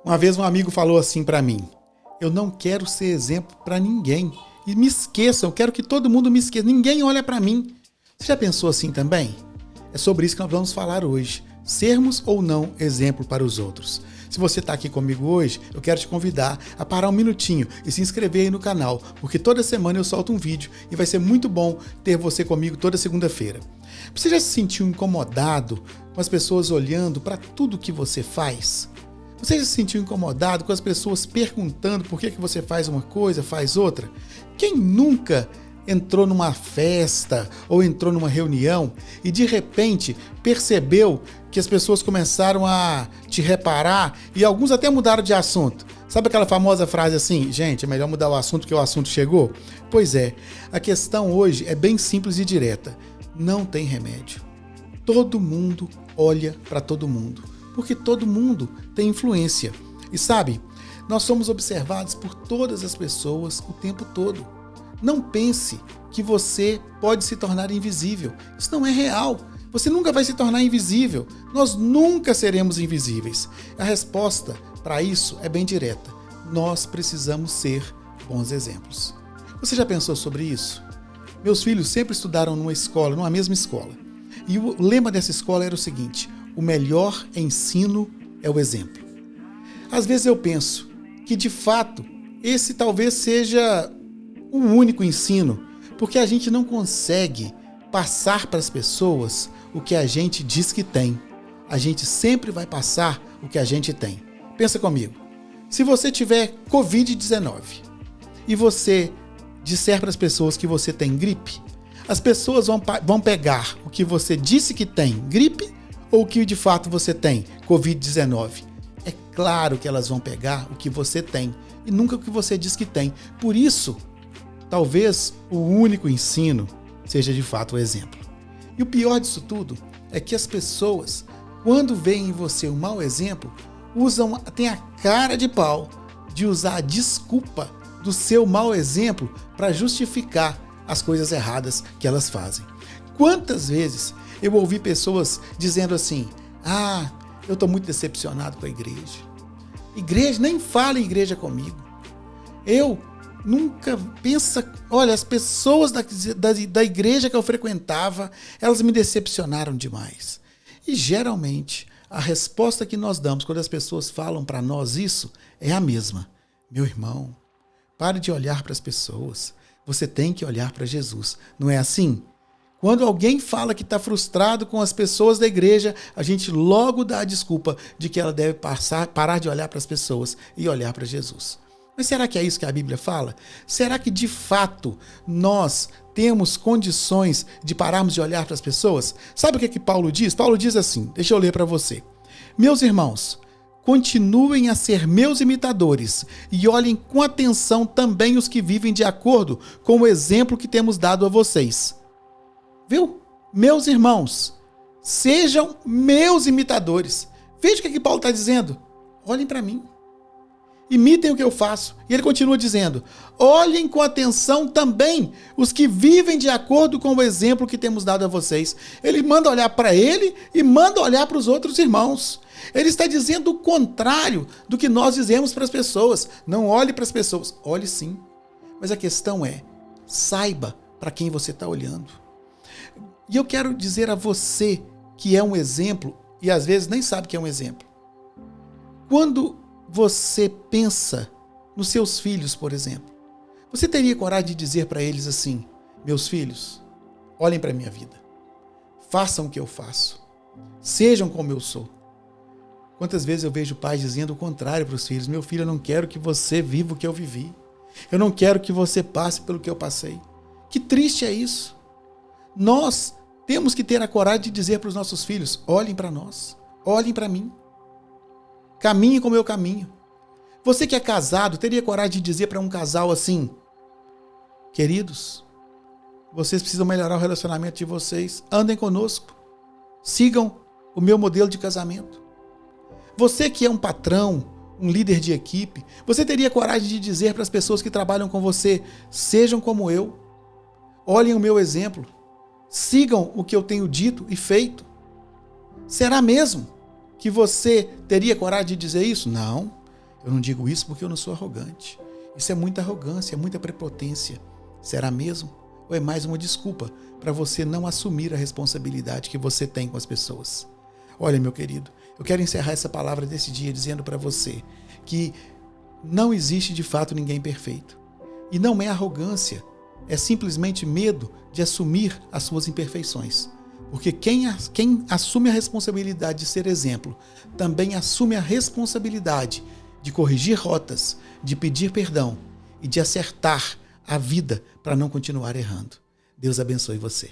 Uma vez um amigo falou assim para mim: eu não quero ser exemplo para ninguém. E me esqueçam, eu quero que todo mundo me esqueça. Ninguém olha para mim. Você já pensou assim também? É sobre isso que nós vamos falar hoje. Sermos ou não exemplo para os outros. Se você está aqui comigo hoje, eu quero te convidar a parar um minutinho e se inscrever aí no canal, porque toda semana eu solto um vídeo e vai ser muito bom ter você comigo toda segunda-feira. Você já se sentiu incomodado com as pessoas olhando para tudo que você faz? Você já se sentiu incomodado com as pessoas perguntando por que você faz uma coisa, faz outra? Quem nunca entrou numa festa ou entrou numa reunião e de repente percebeu que as pessoas começaram a te reparar e alguns até mudaram de assunto? Sabe aquela famosa frase assim: gente, é melhor mudar o assunto que o assunto chegou? Pois é, a questão hoje é bem simples e direta. Não tem remédio. Todo mundo olha para todo mundo, porque todo mundo tem influência. E sabe, nós somos observados por todas as pessoas o tempo todo. Não pense que você pode se tornar invisível. Isso não é real. Você nunca vai se tornar invisível. Nós nunca seremos invisíveis. A resposta para isso é bem direta. Nós precisamos ser bons exemplos. Você já pensou sobre isso? Meus filhos sempre estudaram numa mesma escola. E o lema dessa escola era o seguinte: o melhor ensino é o exemplo. Às vezes eu penso que, de fato, esse talvez seja o único ensino, porque a gente não consegue passar para as pessoas o que a gente diz que tem. A gente sempre vai passar o que a gente tem. Pensa comigo. Se você tiver Covid-19 e você disser para as pessoas que você tem gripe, as pessoas vão pegar o que você disse que tem, gripe, ou o que de fato você tem, Covid-19. É claro que elas vão pegar o que você tem e nunca o que você diz que tem. Por isso, talvez o único ensino seja de fato o exemplo. E o pior disso tudo é que as pessoas, quando veem em você um mau exemplo, têm a cara de pau de usar a desculpa do seu mau exemplo para justificar as coisas erradas que elas fazem. Quantas vezes eu ouvi pessoas dizendo assim: eu estou muito decepcionado com a igreja. Igreja, nem fala em igreja comigo. Eu nunca pensa, olha, as pessoas da igreja que eu frequentava, elas me decepcionaram demais. E geralmente a resposta que nós damos quando as pessoas falam para nós isso é a mesma: meu irmão, pare de olhar para as pessoas, você tem que olhar para Jesus. Não é assim? Quando alguém fala que está frustrado com as pessoas da igreja, a gente logo dá a desculpa de que ela deve parar de olhar para as pessoas e olhar para Jesus. Mas será que é isso que a Bíblia fala? Será que de fato nós temos condições de pararmos de olhar para as pessoas? Sabe o que Paulo diz? Paulo diz assim, deixa eu ler para você. Meus irmãos, continuem a ser meus imitadores e olhem com atenção também os que vivem de acordo com o exemplo que temos dado a vocês. Viu? Meus irmãos, sejam meus imitadores. Veja o que Paulo está dizendo. Olhem para mim. Imitem o que eu faço. E ele continua dizendo: olhem com atenção também os que vivem de acordo com o exemplo que temos dado a vocês. Ele manda olhar para ele e manda olhar para os outros irmãos. Ele está dizendo o contrário do que nós dizemos para as pessoas. Não olhe para as pessoas. Olhe sim. Mas a questão é, saiba para quem você está olhando. E eu quero dizer a você que é um exemplo e às vezes nem sabe que é um exemplo. Quando você pensa nos seus filhos, por exemplo, você teria coragem de dizer para eles assim: meus filhos, olhem para a minha vida, façam o que eu faço, sejam como eu sou. Quantas vezes eu vejo pais dizendo o contrário para os filhos: meu filho, eu não quero que você viva o que eu vivi, eu não quero que você passe pelo que eu passei. Que triste é isso. Nós temos que ter a coragem de dizer para os nossos filhos: olhem para nós, olhem para mim. Caminhe como eu caminho. Você que é casado, teria coragem de dizer para um casal assim: queridos, vocês precisam melhorar o relacionamento de vocês. Andem conosco. Sigam o meu modelo de casamento. Você que é um patrão, um líder de equipe, você teria coragem de dizer para as pessoas que trabalham com você: sejam como eu. Olhem o meu exemplo. Sigam o que eu tenho dito e feito. Será mesmo que você teria coragem de dizer isso? Não. Eu não digo isso porque eu não sou arrogante. Isso é muita arrogância, é muita prepotência. Será mesmo? Ou é mais uma desculpa para você não assumir a responsabilidade que você tem com as pessoas? Olha, meu querido, eu quero encerrar essa palavra desse dia dizendo para você que não existe de fato ninguém perfeito. E não é arrogância, é simplesmente medo de assumir as suas imperfeições. Porque quem assume a responsabilidade de ser exemplo, também assume a responsabilidade de corrigir rotas, de pedir perdão e de acertar a vida para não continuar errando. Deus abençoe você.